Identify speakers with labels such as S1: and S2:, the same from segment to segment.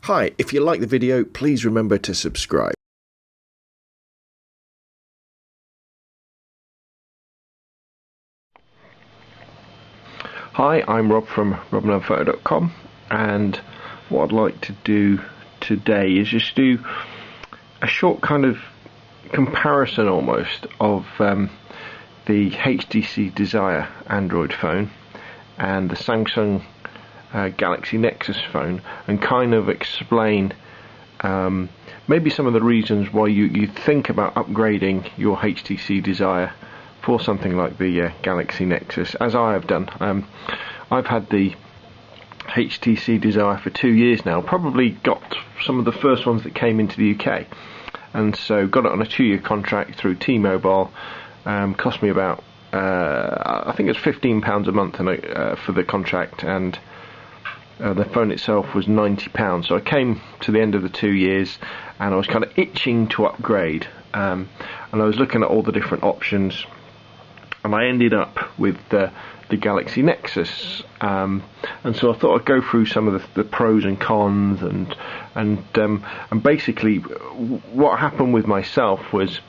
S1: Hi, if you like the video, please remember to subscribe. Hi, I'm Rob from robandphoto.com, and what I'd like to do today is just do a short kind of comparison almost of the HTC Desire Android phone and the Samsung Galaxy Nexus phone, and kind of explain maybe some of the reasons why you think about upgrading your HTC Desire for something like the Galaxy Nexus, as I have done. I've had the HTC Desire for 2 years now, probably got some of the first ones that came into the UK, and so got it on a 2-year contract through T-Mobile. Cost me about I think it's £15 a month for the contract, and the phone itself was £90. So I came to the end of the 2 years and I was kind of itching to upgrade, and I was looking at all the different options, and I ended up with the Galaxy Nexus, and so I thought I'd go through some of the pros and cons, and basically what happened with myself was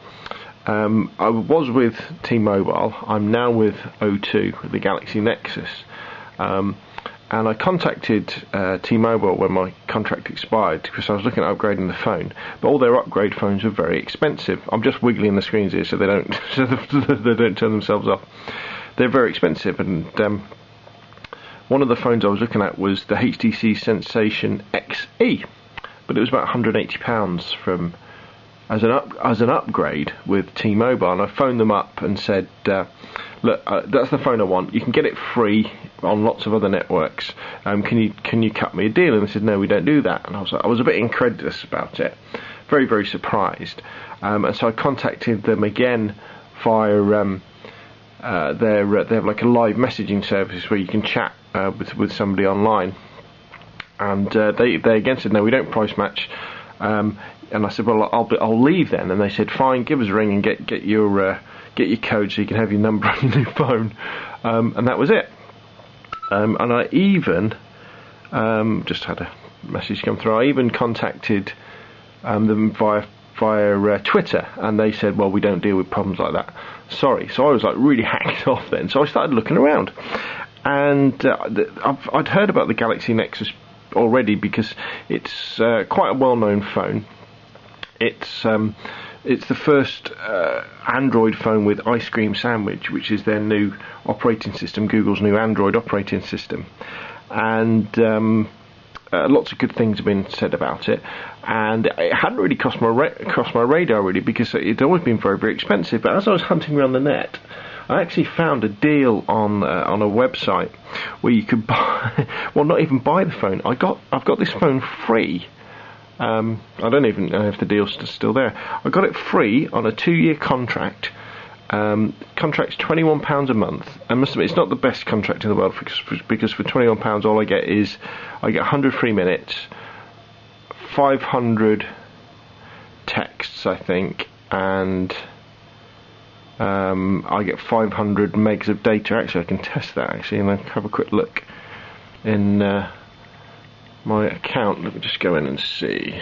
S1: I was with T-Mobile. I'm now with O2, with the Galaxy Nexus, and I contacted T-Mobile when my contract expired because I was looking at upgrading the phone, but all their upgrade phones were very expensive. I'm just wiggling the screens here so they don't they don't turn themselves off. They're very expensive, and one of the phones I was looking at was the HTC Sensation XE, but it was about £180 from as an upgrade with T-Mobile, and I phoned them up and said, look, that's the phone I want. You can get it free on lots of other networks. Can you cut me a deal? And they said, no, we don't do that. And I was a bit incredulous about it, very, very surprised. And so I contacted them again via they have like a live messaging service where you can chat with somebody online, and they again said, no, we don't price match. And I said, well, I'll leave then. And they said, fine, give us a ring and get your code so you can have your number on your new phone. And that was it. And I even just had a message come through. I even contacted them via Twitter, and they said, well, we don't deal with problems like that. Sorry. So I was like really hacked off then. So I started looking around, and I'd heard about the Galaxy Nexus already because it's quite a well-known phone. It's the first Android phone with Ice Cream Sandwich, which is their new operating system, Google's new Android operating system, and lots of good things have been said about it. And it hadn't really crossed my radar really, because it's always been very, very expensive. But as I was hunting around the net, I actually found a deal on a website where you could buy, well, not even buy the phone. I've got this phone free. I don't even know if the deal's still there. I got it free on a 2-year contract. Contract's £21 a month. I must admit, it's not the best contract in the world, because for £21 all I get 100 free minutes, 500 texts, I think, and I get 500 megs of data. Actually, I can test that actually, and I'll have a quick look in my account. Let me just go in and see.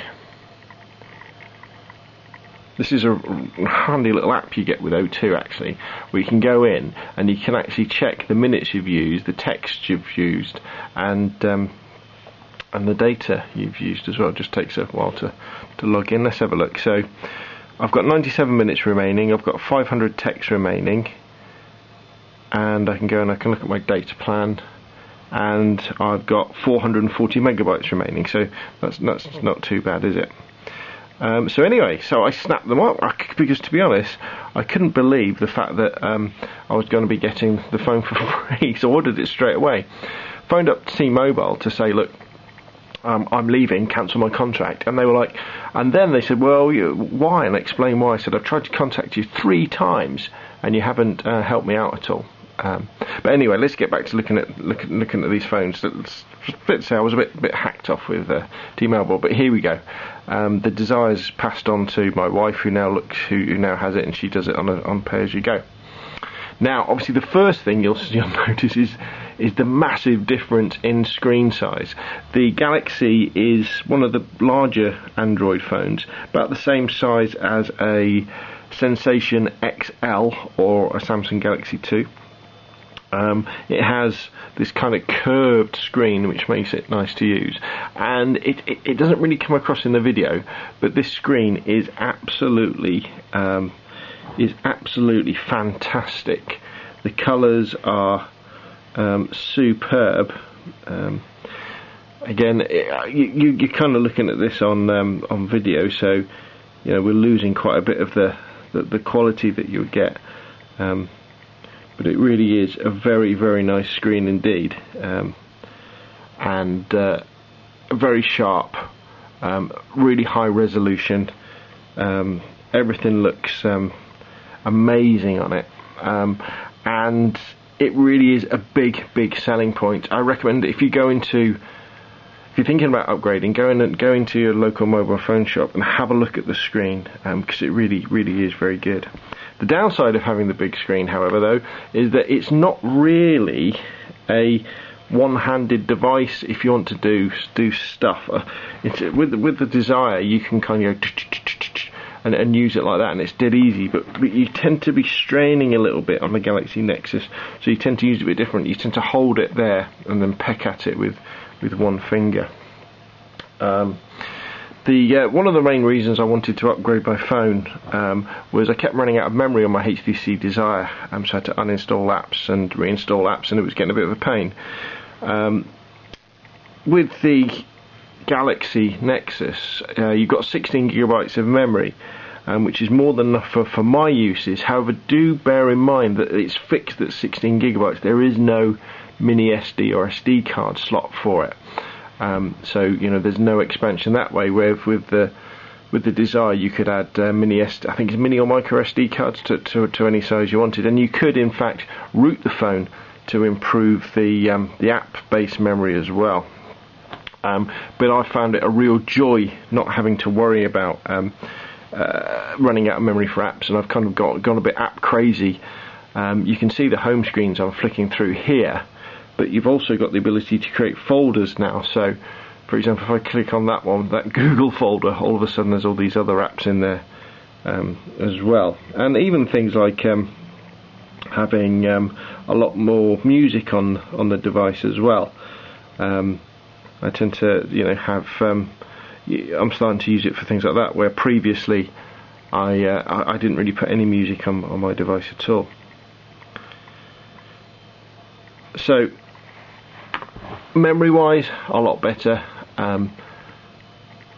S1: This is a handy little app you get with O2 actually, where you can go in and you can actually check the minutes you've used, the text you've used, and the data you've used as well. It just takes a while to log in. Let's have a look. So I've got 97 minutes remaining, I've got 500 texts remaining, and I can go and I can look at my data plan, and I've got 440 megabytes remaining, so that's not too bad, is it? So anyway, so I snapped them up because, to be honest, I couldn't believe the fact that I was going to be getting the phone for free, so I ordered it straight away. Phoned up T-Mobile to say, look, I'm leaving, cancel my contract, and they were like, and then they said, well, why? And I explained why. I said, I've tried to contact you 3 times and you haven't helped me out at all. But anyway, let's get back to looking at these phones. Let's say I was a bit hacked off with T-Mobile, but here we go. The Desire's passed on to my wife, who now has it, and she does it on pay as you go. Now, obviously, the first thing you'll notice is the massive difference in screen size. The Galaxy is one of the larger Android phones, about the same size as a Sensation XL or a Samsung Galaxy 2. It has this kind of curved screen which makes it nice to use, and it doesn't really come across in the video, but this screen is absolutely fantastic. The colours are superb. Again, you're kind of looking at this on video, so you know we're losing quite a bit of the quality that you'll get. But it really is a very, very nice screen indeed, and very sharp, really high resolution. Everything looks amazing on it, and it really is a big selling point. I recommend if you're thinking about upgrading, go into your local mobile phone shop and have a look at the screen, because it really is very good. The downside of having the big screen, however, though, is that it's not really a one-handed device. If you want to do stuff, with the Desire, you can kind of go and use it like that, and it's dead easy. But you tend to be straining a little bit on the Galaxy Nexus, so you tend to use it a bit different. You tend to hold it there and then peck at it with one finger. One of the main reasons I wanted to upgrade my phone was I kept running out of memory on my HTC Desire, so I had to uninstall apps and reinstall apps, and it was getting a bit of a pain. With the Galaxy Nexus, you've got 16 gigabytes of memory, which is more than enough for my uses. However, do bear in mind that it's fixed at 16 gigabytes. There is no mini SD or SD card slot for it. So you know there's no expansion that way. Where with the Desire you could add mini or micro SD cards to any size you wanted, and you could in fact route the phone to improve the app-based memory as well. But I found it a real joy not having to worry about running out of memory for apps, and I've kind of gone a bit app crazy. You can see the home screens I'm flicking through here, but you've also got the ability to create folders now. So for example, if I click on that one, that Google folder, all of a sudden there's all these other apps in there as well, and even things like having a lot more music on the device as well. I tend to have I'm starting to use it for things like that, where previously I didn't really put any music on my device at all. So memory wise, a lot better,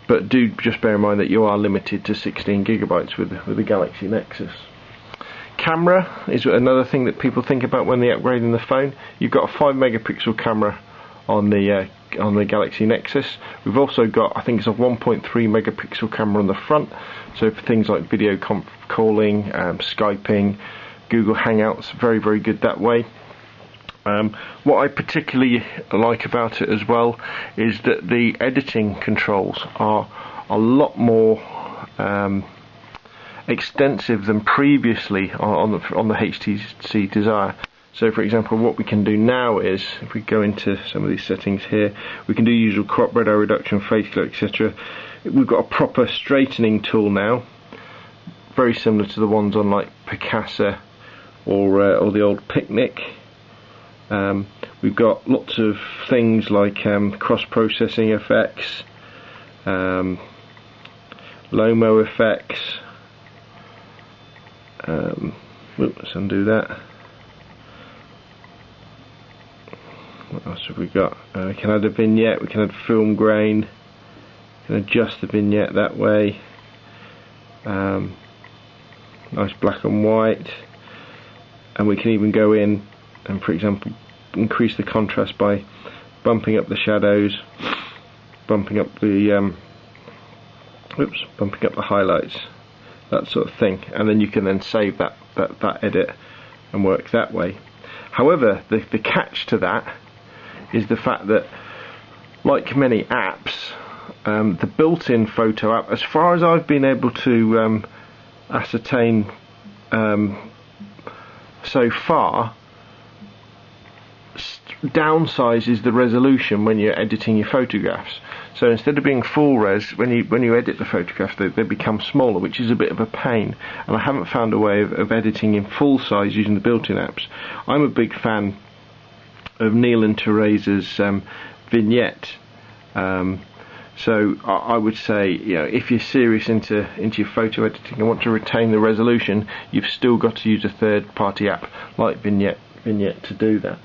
S1: but do just bear in mind that you are limited to 16 gigabytes with the Galaxy Nexus. Camera is another thing that people think about when they're upgrading the phone. You've got a 5 megapixel camera on the Galaxy Nexus. We've also got, I think it's a 1.3 megapixel camera on the front, so for things like video calling, Skyping, Google Hangouts, very good that way. What I particularly like about it as well is that the editing controls are a lot more extensive than previously on the HTC Desire. So for example, what we can do now is, if we go into some of these settings here, we can do usual crop, red eye reduction, face glow, etc. We've got a proper straightening tool now, very similar to the ones on like Picasa or the old Picnic. We've got lots of things like cross-processing effects, Lomo effects. Let's undo that. What else have we got? We can add a vignette, we can add film grain, we can adjust the vignette that way. Nice black and white, and we can even go in and, for example, increase the contrast by bumping up the shadows, bumping up the highlights, that sort of thing, and then you can then save that edit and work that way. However, the catch to that is the fact that, like many apps, the built-in photo app, as far as I've been able to ascertain so far, downsizes the resolution when you're editing your photographs. So instead of being full res, when you edit the photographs, they become smaller, which is a bit of a pain. And I haven't found a way of editing in full size using the built-in apps. I'm a big fan of Neil and Teresa's Vignette. So I would say, if you're serious into your photo editing and want to retain the resolution, you've still got to use a third-party app like Vignette to do that.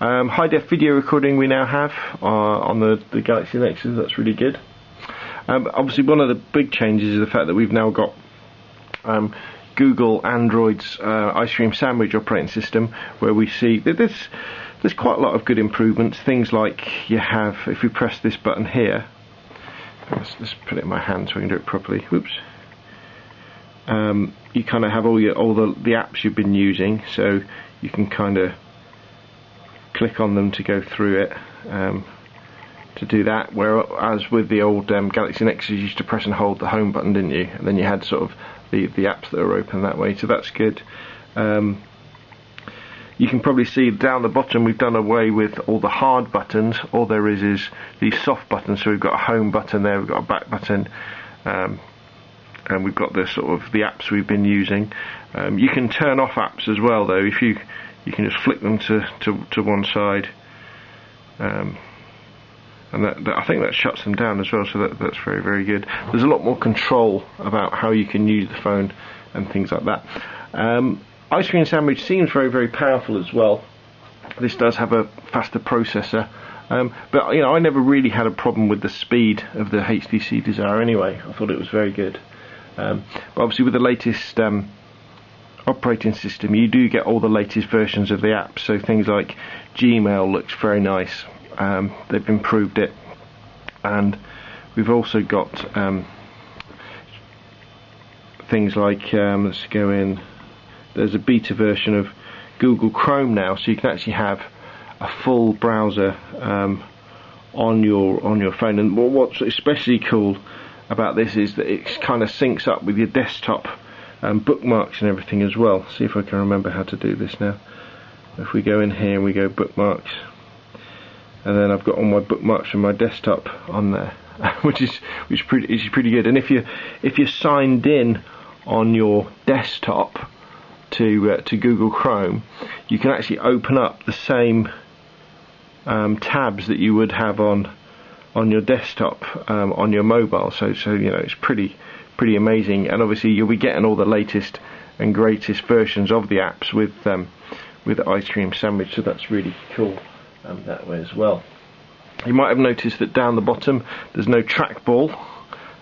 S1: High def video recording we now have on the Galaxy Nexus. That's really good. Obviously, one of the big changes is the fact that we've now got Google Android's Ice Cream Sandwich operating system, where we see that there's quite a lot of good improvements. Things like you have, if we press this button here, let's put it in my hand so I can do it properly. Whoops. You kind of have all the apps you've been using, so you can kind of click on them to go through it to do that. Whereas with the old Galaxy Nexus, you used to press and hold the home button, didn't you? And then you had sort of the apps that are open that way. So that's good. You can probably see down the bottom we've done away with all the hard buttons. All there is these soft buttons. So we've got a home button there, we've got a back button, and we've got the sort of the apps we've been using. You can turn off apps as well, though. If you can just flick them to one side, and that I think that shuts them down as well. So that's very, very good. There's a lot more control about how you can use the phone and things like that. Ice Cream Sandwich seems very, very powerful as well. This does have a faster processor, but I never really had a problem with the speed of the HTC Desire anyway. I thought it was very good. But obviously with the latest operating system, you do get all the latest versions of the app. So things like Gmail looks very nice. They've improved it, and we've also got things like let's go in. There's a beta version of Google Chrome now, so you can actually have a full browser on your phone. And what's especially cool about this is that it kind of syncs up with your desktop bookmarks and everything as well. See if I can remember how to do this now. If we go in here and we go bookmarks, and then I've got all my bookmarks from my desktop on there, which is pretty good. And if you're signed in on your desktop to Google Chrome, you can actually open up the same tabs that you would have on your desktop on your mobile. So it's pretty amazing. And obviously you'll be getting all the latest and greatest versions of the apps with Ice Cream Sandwich. So that's really cool that way as well. You might have noticed that down the bottom there's no trackball.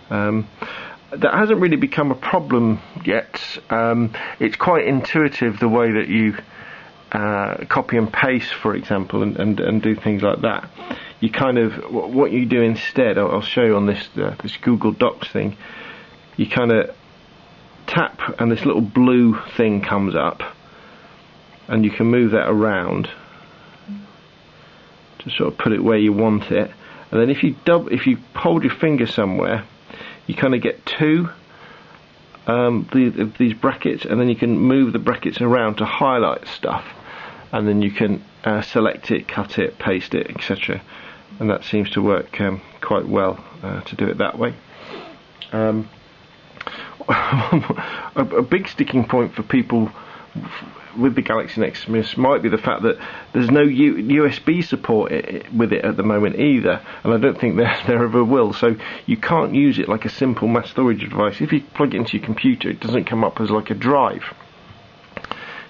S1: That hasn't really become a problem yet. It's quite intuitive the way that you copy and paste, for example, and do things like that. You kind of, what you do instead, I'll show you on this Google Docs thing. You kind of tap and this little blue thing comes up, and you can move that around to sort of put it where you want it. And then if you hold your finger somewhere, you kind of get two these brackets, and then you can move the brackets around to highlight stuff, and then you can select it, cut it, paste it, etc. And that seems to work quite well to do it that way. A big sticking point for people with the Galaxy Nexus might be the fact that there's no USB support with it at the moment either, and I don't think there ever will. So you can't use it like a simple mass storage device. If you plug it into your computer, it doesn't come up as like a drive.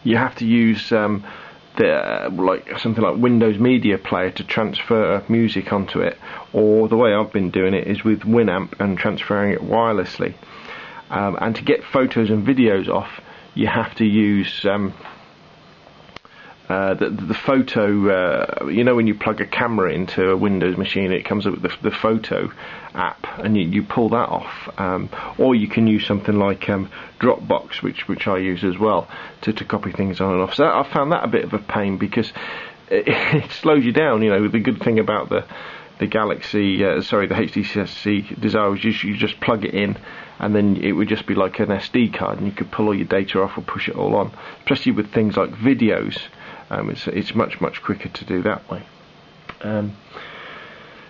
S1: You have to use something like Windows Media Player to transfer music onto it, or the way I've been doing it is with Winamp and transferring it wirelessly. And to get photos and videos off, you have to use the photo. When you plug a camera into a Windows machine, it comes up with the photo app, and you pull that off. Or you can use something like Dropbox, which I use as well, to copy things on and off. So I found that a bit of a pain because it slows you down. The good thing about the Galaxy, the HTC Desire was you just plug it in, and then it would just be like an SD card, and you could pull all your data off or push it all on. Especially with things like videos, It's much quicker to do that way.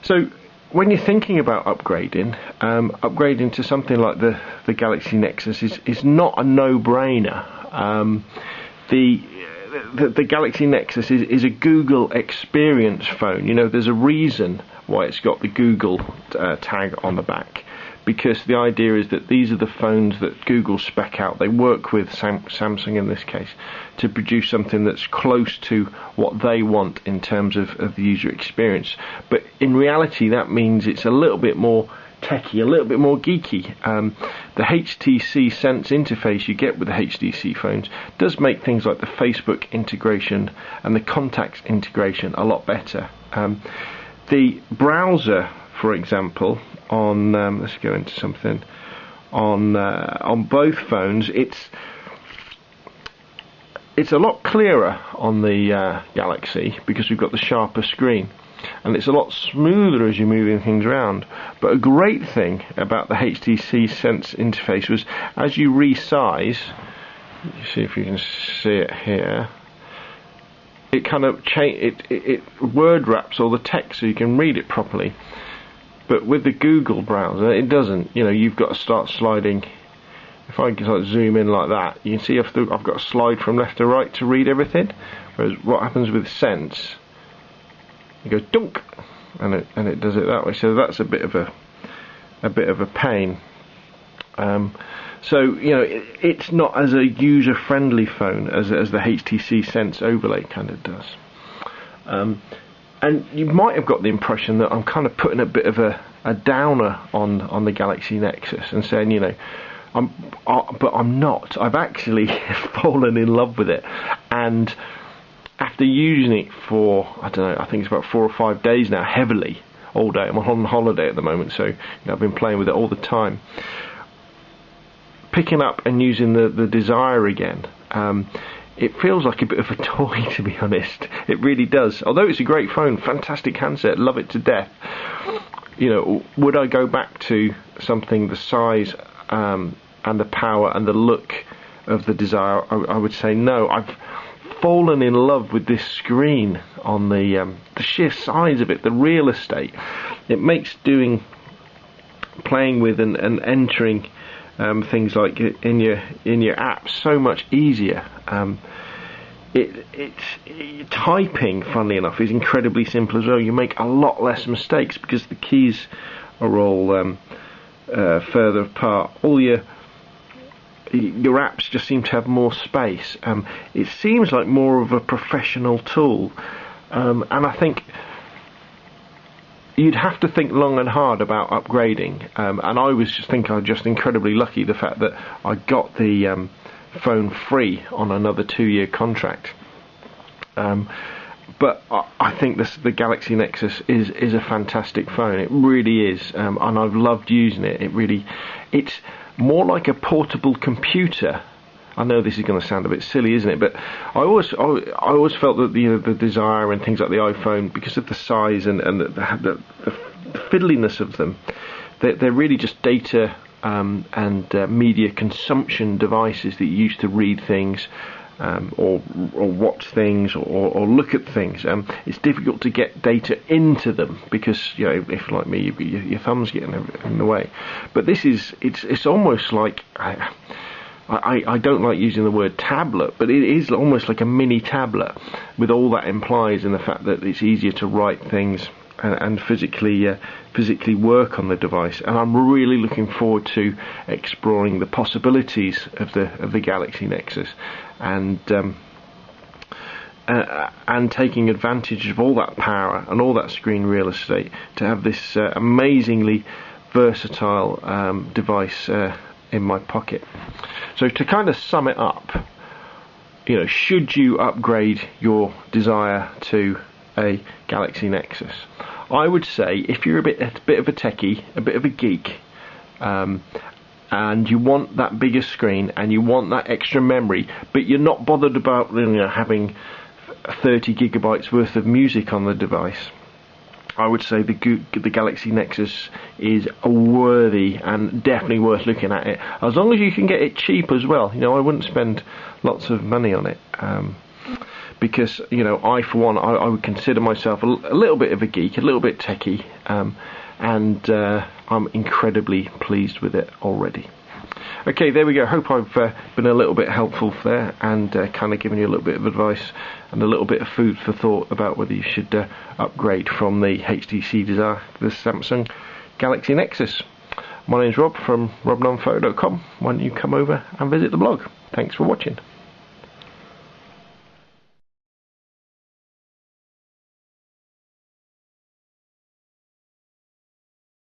S1: So when you're thinking about upgrading to something like the Galaxy Nexus is not a no-brainer. The Galaxy Nexus is a Google experience phone. There's a reason why it's got the Google tag on the back, because the idea is that these are the phones that Google spec out. They work with Samsung in this case to produce something that's close to what they want in terms of the user experience. But in reality, that means it's a little bit more techy, a little bit more geeky. The HTC Sense interface you get with the HTC phones does make things like the Facebook integration and the contacts integration a lot better. The browser, for example, on let's go into something on both phones. It's a lot clearer on the Galaxy because we've got the sharper screen, and it's a lot smoother as you're moving things around. But a great thing about the HTC Sense interface was, as you resize, you see if you can see it here, it kind of it word wraps all the text so you can read it properly. But with the Google browser, it doesn't. You've got to start sliding. If I can zoom in like that, you can see I've got to slide from left to right to read everything. Whereas what happens with Sense, you go dunk, and it does it that way. So that's a bit of a pain. So it's not as a user-friendly phone as the HTC Sense overlay kind of does. And you might have got the impression that I'm kind of putting a bit of a downer on the Galaxy Nexus and saying, but I'm not. I've actually fallen in love with it, and after using it for, I don't know, I think it's about 4 or 5 days now, heavily, all day. I'm on holiday at the moment, so I've been playing with it all the time. Picking up and using the Desire again, it feels like a bit of a toy, to be honest. It really does. Although it's a great phone, fantastic handset, love it to death. Would I go back to something the size and the power and the look of the Desire? I would say no. I've fallen in love with this screen on the sheer size of it, the real estate. It makes playing with and entering things like in your apps so much easier. Typing, funnily enough, is incredibly simple as well. You make a lot less mistakes because the keys are all further apart. All your apps just seem to have more space. It seems like more of a professional tool, and I think you'd have to think long and hard about upgrading. And I was just incredibly lucky, the fact that I got the phone free on another 2-year contract. But I think the Galaxy Nexus is a fantastic phone. It really is, and I've loved using it. It's more like a portable computer. I know this is going to sound a bit silly, isn't it? But I always felt that the Desire and things like the iPhone, because of the size and the fiddliness of them, they're really just data and media consumption devices that you use to read things, or watch things, or look at things. It's difficult to get data into them because if like me, your thumb's getting in the way. But it's almost like I don't like using the word tablet, but it is almost like a mini tablet, with all that implies in the fact that it's easier to write things and physically work on the device. And I'm really looking forward to exploring the possibilities of the Galaxy Nexus and taking advantage of all that power and all that screen real estate to have this amazingly versatile device in my pocket. So to kind of sum it up, should you upgrade your Desire to a Galaxy Nexus? I would say if you're a bit of a techie, a bit of a geek, and you want that bigger screen and you want that extra memory, but you're not bothered about having 30 gigabytes worth of music on the device, I would say the Galaxy Nexus is worthy and definitely worth looking at it, as long as you can get it cheap as well. I wouldn't spend lots of money on it. because, you know, I for one, I would consider myself a little bit of a geek, a little bit techie, and I'm incredibly pleased with it already. Okay, there we go. Hope I've been a little bit helpful there, and kind of given you a little bit of advice and a little bit of food for thought about whether you should upgrade from the HTC to the Samsung Galaxy Nexus. My name's Rob from robnonphoto.com. Why don't you come over and visit the blog? Thanks for watching.